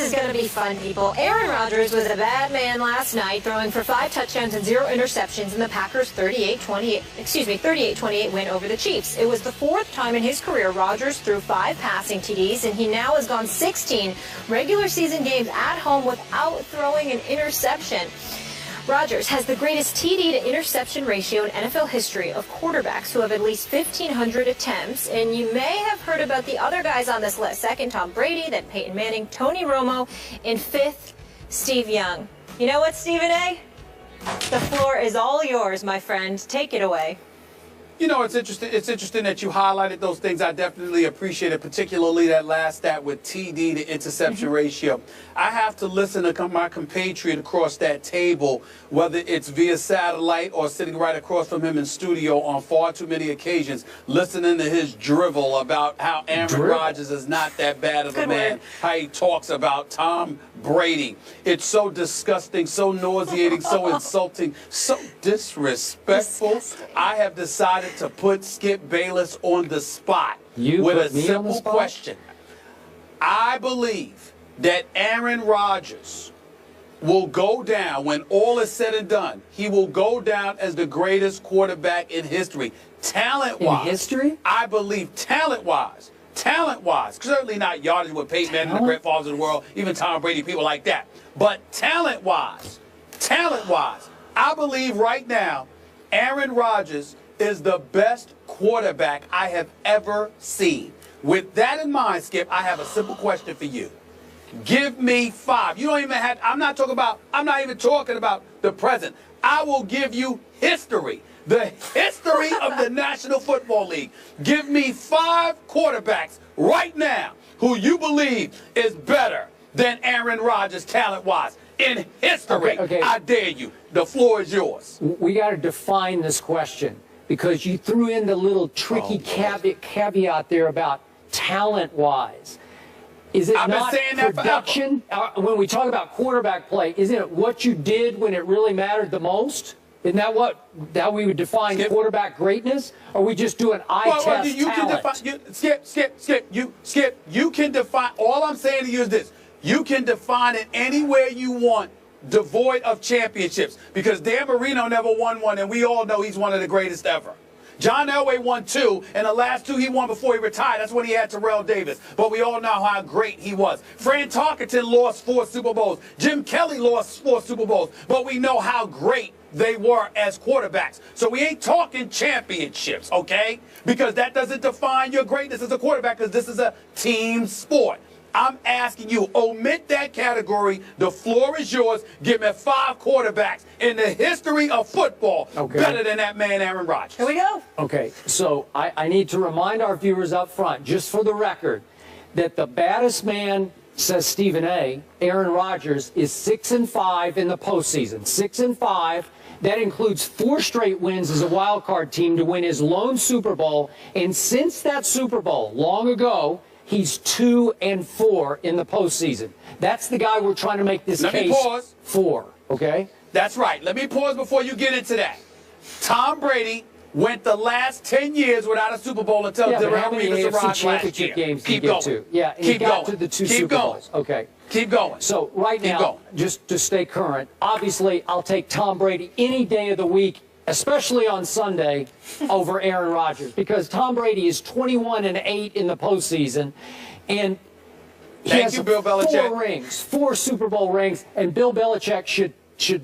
is going to be fun, people. Aaron Rodgers was a bad man last night, throwing for 5 touchdowns and 0 interceptions in the Packers' 38-28 win over the Chiefs. It was the 4th time in his career Rodgers threw 5 passing TDs, and he now has gone 16 regular season games at home without throwing an interception. Rodgers has the greatest TD to interception ratio in NFL history of quarterbacks who have at least 1,500 attempts. And you may have heard about the other guys on this list. 2nd, Tom Brady, then Peyton Manning, Tony Romo, and 5th, Steve Young. You know what, Stephen A? The floor is all yours, my friend. Take it away. You know, it's interesting that you highlighted those things. I definitely appreciate it, particularly that last stat with TD to interception ratio. I have to listen to my compatriot across that table, whether it's via satellite or sitting right across from him in studio on far too many occasions, listening to his drivel about how Aaron Rodgers is not that bad of a man, how he talks about Tom Brady. It's so disgusting, so nauseating, so insulting, so disrespectful. I have decided to put Skip Bayless on the spot with a simple question. I believe that Aaron Rodgers will go down, when all is said and done, he will go down as the greatest quarterback in history. Talent-wise. In history? I believe talent-wise. Talent-wise. Certainly not yardage with Peyton Manning, the great fathers of the world, even Tom Brady, people like that. But talent-wise, I believe right now Aaron Rodgers is the best quarterback I have ever seen. With that in mind, Skip, I have a simple question for you. Give me 5. You don't even have, I'm not even talking about the present. I will give you history. The history of the National Football League. Give me 5 quarterbacks right now who you believe is better than Aaron Rodgers talent-wise in history. Okay. I dare you. The floor is yours. We got to define this question, because you threw in the little tricky caveat there about talent-wise. Is it not production? When we talk about quarterback play, isn't it what you did when it really mattered the most? Isn't that how we would define quarterback greatness? Or are we just doing eye test talent? Skip, you can define, all I'm saying to you is this. You can define it anywhere you want, devoid of championships, because Dan Marino never won one, and we all know he's one of the greatest ever. John Elway won 2, and the last 2 he won before he retired. That's when he had Terrell Davis. But we all know how great he was. Fran Tarkenton lost 4 Super Bowls. Jim Kelly lost 4 Super Bowls. But we know how great they were as quarterbacks. So we ain't talking championships, okay? Because that doesn't define your greatness as a quarterback, because this is a team sport. I'm asking you, omit that category. The floor is yours. Give me 5 quarterbacks in the history of football better than that man, Aaron Rodgers. Here we go. Okay, so I need to remind our viewers up front, just for the record, that the baddest man, says Stephen A., Aaron Rodgers, is 6-5 in the postseason. 6-5. That includes 4 straight wins as a wild card team to win his lone Super Bowl. And since that Super Bowl, long ago, he's 2-4 in the postseason. That's the guy we're trying to make this case for, okay? That's right. Let me pause before you get into that. Tom Brady went the last 10 years without a Super Bowl until how many AFC championship games did he get to? Yeah, and he got to the 2 Super Bowls. Okay. Keep going. So right now, just to stay current, obviously I'll take Tom Brady any day of the week, especially on Sunday, over Aaron Rodgers, because Tom Brady is 21-8 in the postseason, and he has 4 rings, 4 Super Bowl rings, and Bill Belichick should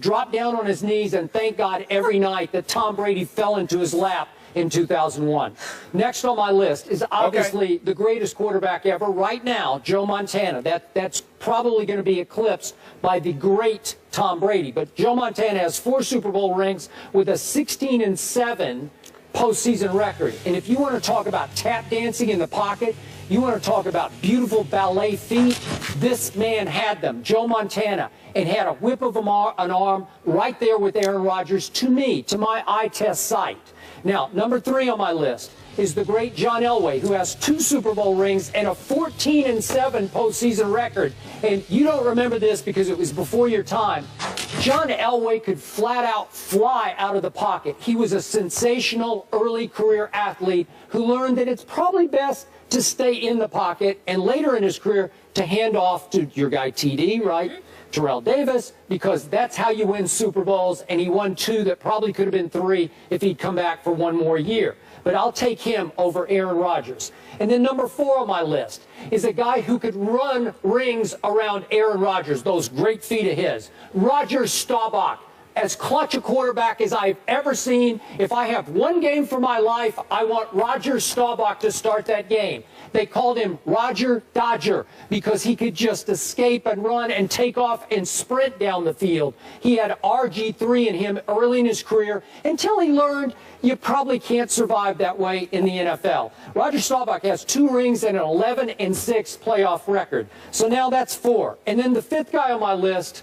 drop down on his knees and thank God every night that Tom Brady fell into his lap in 2001. Next on my list is obviously the greatest quarterback ever right now, Joe Montana. That's probably going to be eclipsed by the great Tom Brady. But Joe Montana has 4 Super Bowl rings with a 16-7 postseason record. And if you want to talk about tap dancing in the pocket, you want to talk about beautiful ballet feet, this man had them, Joe Montana, and had a whip of an arm right there with Aaron Rodgers, to me, to my eye test sight. Now, number 3 on my list is the great John Elway, who has 2 Super Bowl rings and a 14-7 postseason record. And you don't remember this because it was before your time. John Elway could flat out fly out of the pocket. He was a sensational early career athlete who learned that it's probably best to stay in the pocket, and later in his career to hand off to your guy TD, right? Terrell Davis, because that's how you win Super Bowls, and he won 2 that probably could have been 3 if he'd come back for 1 more year. But I'll take him over Aaron Rodgers. And then number 4 on my list is a guy who could run rings around Aaron Rodgers, those great feet of his. Roger Staubach. As clutch a quarterback as I've ever seen. If I have one game for my life, I want Roger Staubach to start that game. They called him Roger Dodger because he could just escape and run and take off and sprint down the field. He had RG3 in him early in his career until he learned you probably can't survive that way in the NFL. Roger Staubach has 2 rings and an 11-6 playoff record. So now that's 4. And then the 5th guy on my list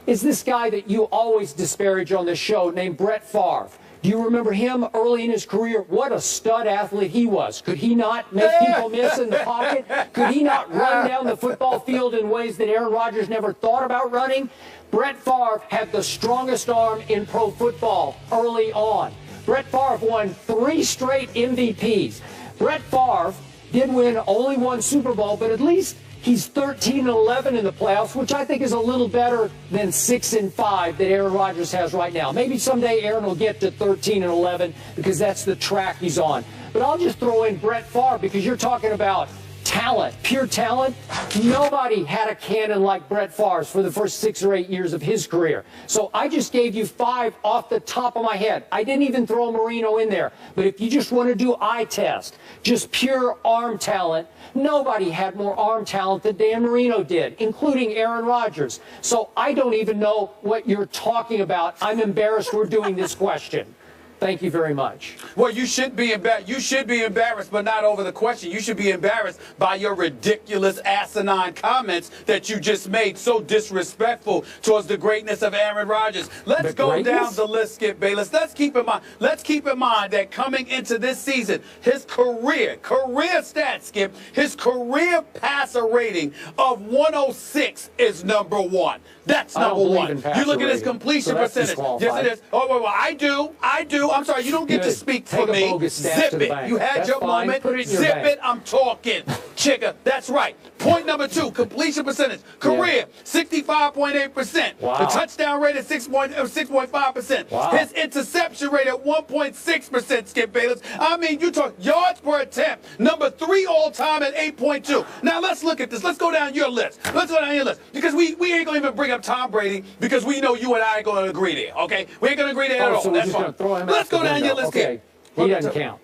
is this guy that you always disparage on this show named Brett Favre. Do you remember him early in his career? What a stud athlete he was. Could he not make people miss in the pocket? Could he not run down the football field in ways that Aaron Rodgers never thought about running? Brett Favre had the strongest arm in pro football early on. Brett Favre won 3 straight MVPs. Brett Favre did win only 1 Super Bowl, but at least he's 13-11 in the playoffs, which I think is a little better than 6-5 that Aaron Rodgers has right now. Maybe someday Aaron will get to 13-11 because that's the track he's on. But I'll just throw in Brett Favre because you're talking about talent, pure talent. Nobody had a cannon like Brett Favre's for the first 6 or 8 years of his career. So I just gave you 5 off the top of my head. I didn't even throw Marino in there. But if you just want to do eye test, just pure arm talent, nobody had more arm talent than Dan Marino did, including Aaron Rodgers. So I don't even know what you're talking about. I'm embarrassed we're doing this question. Thank you very much. Well, you should be embarrassed. You should be embarrassed, but not over the question. You should be embarrassed by your ridiculous, asinine comments that you just made, so disrespectful towards the greatness of Aaron Rodgers. Let's go down the list, Skip Bayless. Let's keep in mind that coming into this season, his career stats, Skip, his career passer rating of 106 is number 1. That's number 1. You look at his completion percentage. Yes, it is. Oh, well, I do. I'm sorry, you don't get to speak for me. Zip it. You had your moment. Zip it. I'm talking. Chicka. That's right. Point number 2, completion percentage. Career, 65.8%. Wow. The touchdown rate is 6.5%. Wow. His interception rate at 1.6%, Skip Bayless. I mean, you talk yards per attempt. Number 3 all time at 8.2. Now, let's look at this. Let's go down your list. Because we ain't going to even bring up Tom Brady because we know you and I ain't going to agree there, okay? We ain't going to agree there at all. So That's fine. Let's go down your list here. He doesn't count.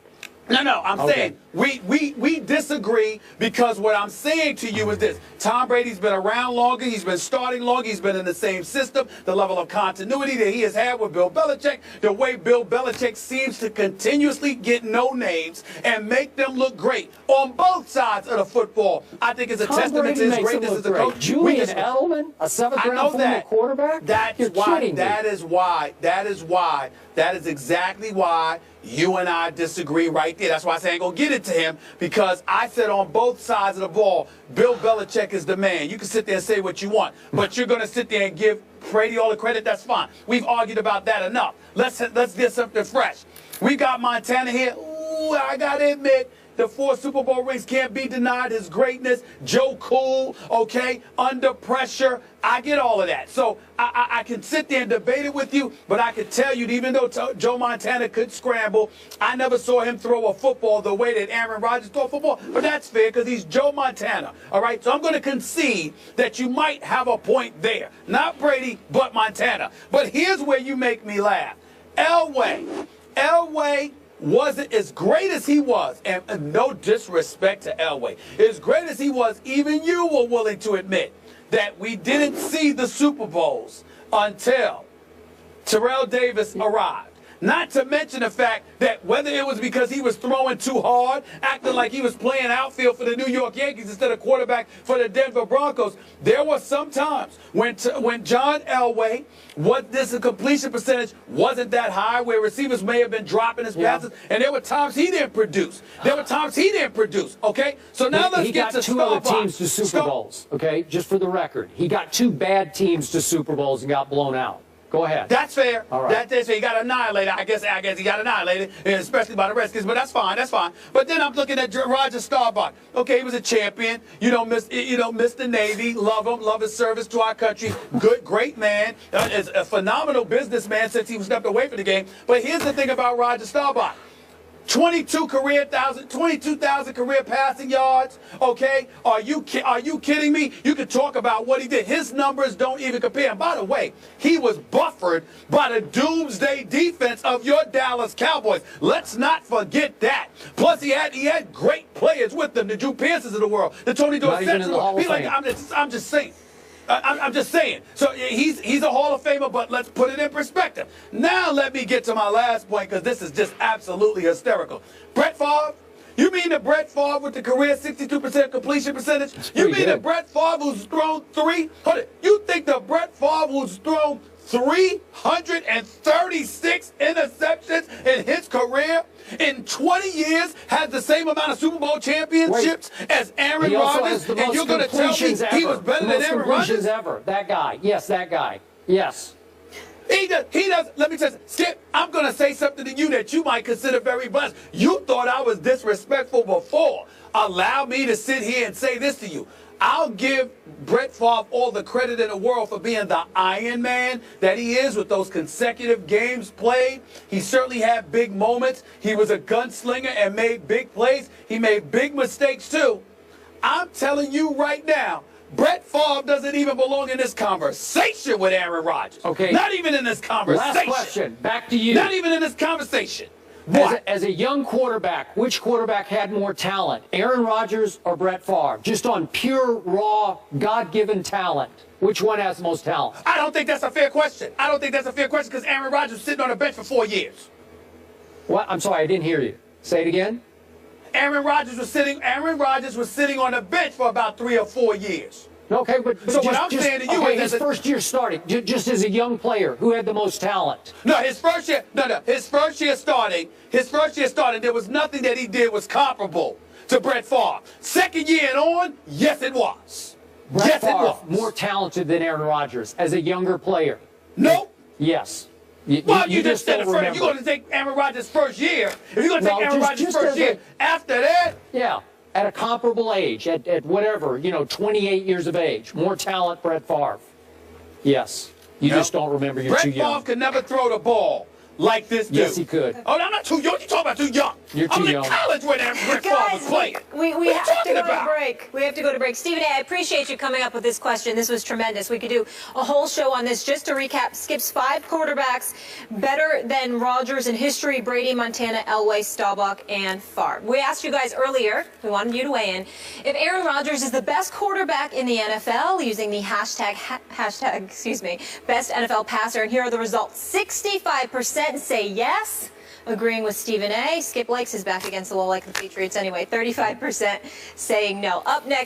No, I'm saying we disagree because what I'm saying to you is this. Tom Brady's been around longer. He's been starting longer. He's been in the same system. The level of continuity that he has had with Bill Belichick, the way Bill Belichick seems to continuously get no names and make them look great on both sides of the football, I think is a testament to his greatness as a coach. Julian Edelman, a 7th-round former quarterback? That is exactly why you and I disagree right there. That's why I say I ain't going to get it to him, because I said on both sides of the ball, Bill Belichick is the man. You can sit there and say what you want, but you're going to sit there and give Brady all the credit. That's fine. We've argued about that enough. Let's get something fresh. We got Montana here. Ooh, I got to admit, the 4 Super Bowl rings can't be denied. His greatness. Joe Cool, okay, under pressure. I get all of that. So I can sit there and debate it with you, but I can tell you, even though Joe Montana could scramble, I never saw him throw a football the way that Aaron Rodgers threw a football. But that's fair because he's Joe Montana. All right, so I'm going to concede that you might have a point there. Not Brady, but Montana. But here's where you make me laugh. Elway wasn't as great as he was, and no disrespect to Elway, as great as he was, even you were willing to admit that we didn't see the Super Bowls until Terrell Davis arrived. Not to mention the fact that whether it was because he was throwing too hard, acting like he was playing outfield for the New York Yankees instead of quarterback for the Denver Broncos, there were some times when John Elway, this completion percentage wasn't that high, where receivers may have been dropping his passes, and there were times he didn't produce. Okay? So now let's get to He got 2 other teams to Super Bowls, okay? Just for the record. He got 2 bad teams to Super Bowls and got blown out. Go ahead. That's fair. All right. That's fair. He got annihilated. I guess he got annihilated, especially by the Redskins. But that's fine. That's fine. But then I'm looking at Roger Staubach. Okay, he was a champion. Miss the Navy. Love him. Love his service to our country. Great man. Is a phenomenal businessman since he stepped away from the game. But here's the thing about Roger Staubach. 22,000 career passing yards. Okay, are you kidding me? You could talk about what he did. His numbers don't even compare. And by the way, he was buffered by the doomsday defense of your Dallas Cowboys. Let's not forget that. Plus, he had great players with them, the Drew Pearsons of the world, the Tony Dorsett of the world. I'm just saying. I'm just saying. So he's a Hall of Famer, but let's put it in perspective. Now let me get to my last point, because this is just absolutely hysterical. Brett Favre? You mean the Brett Favre with the career 62% completion percentage? You mean the Brett Favre who's thrown you think the Brett Favre who's thrown 336 interceptions in his career in 20 years has the same amount of Super Bowl championships as Aaron Rodgers? And you're going to tell me he was better than Aaron Rodgers? Ever. That guy. Yes, that guy. Yes. He does. Let me tell you, Skip, I'm going to say something to you that you might consider very blessed. You thought I was disrespectful before. Allow me to sit here and say this to you. I'll give Brett Favre all the credit in the world for being the Iron Man that he is with those consecutive games played. He certainly had big moments. He was a gunslinger and made big plays. He made big mistakes too. I'm telling you right now, Brett Favre doesn't even belong in this conversation with Aaron Rodgers. Okay. Not even in this conversation. Last question. Back to you. Not even in this conversation. As a young quarterback, which quarterback had more talent, Aaron Rodgers or Brett Favre? Just on pure, raw, God-given talent, which one has the most talent? I don't think that's a fair question. I don't think that's a fair question, because Aaron Rodgers was sitting on the bench for 4 years. What? I'm sorry, I didn't hear you. Say it again. Aaron Rodgers was sitting on the bench for about 3 or 4 years. Okay, but so what I'm saying to you is his first year starting, just as a young player, who had the most talent? No, his first year starting, there was nothing that he did was comparable to Brett Favre. Second year and on, yes, it was. Brett Favre, more talented than Aaron Rodgers as a younger player. Nope. Yes. You just said it first. If you're going to take Aaron Rodgers' first year, if you're going to take Aaron Rodgers' first year, after that, yeah. At a comparable age, at whatever, 28 years of age. More talent, Brett Favre. Yes. You just don't remember. You're too young. Brett Favre could never throw the ball like this dude. Yes, he could. Oh, I'm not too young. You talking about too young? You're too young. I'm in college when Brett Favre was playing. We have to go to break. We have to go to break. Stephen A., I appreciate you coming up with this question. This was tremendous. We could do a whole show on this. Just to recap, Skip's 5 quarterbacks better than Rodgers in history: Brady, Montana, Elway, Staubach, and Favre. We asked you guys earlier, we wanted you to weigh in, if Aaron Rodgers is the best quarterback in the NFL, using the hashtag best NFL passer. And here are the results. 65% say yes, agreeing with Stephen A. Skip Lakes is back against the wall like the Patriots anyway. 35% saying no. Up next.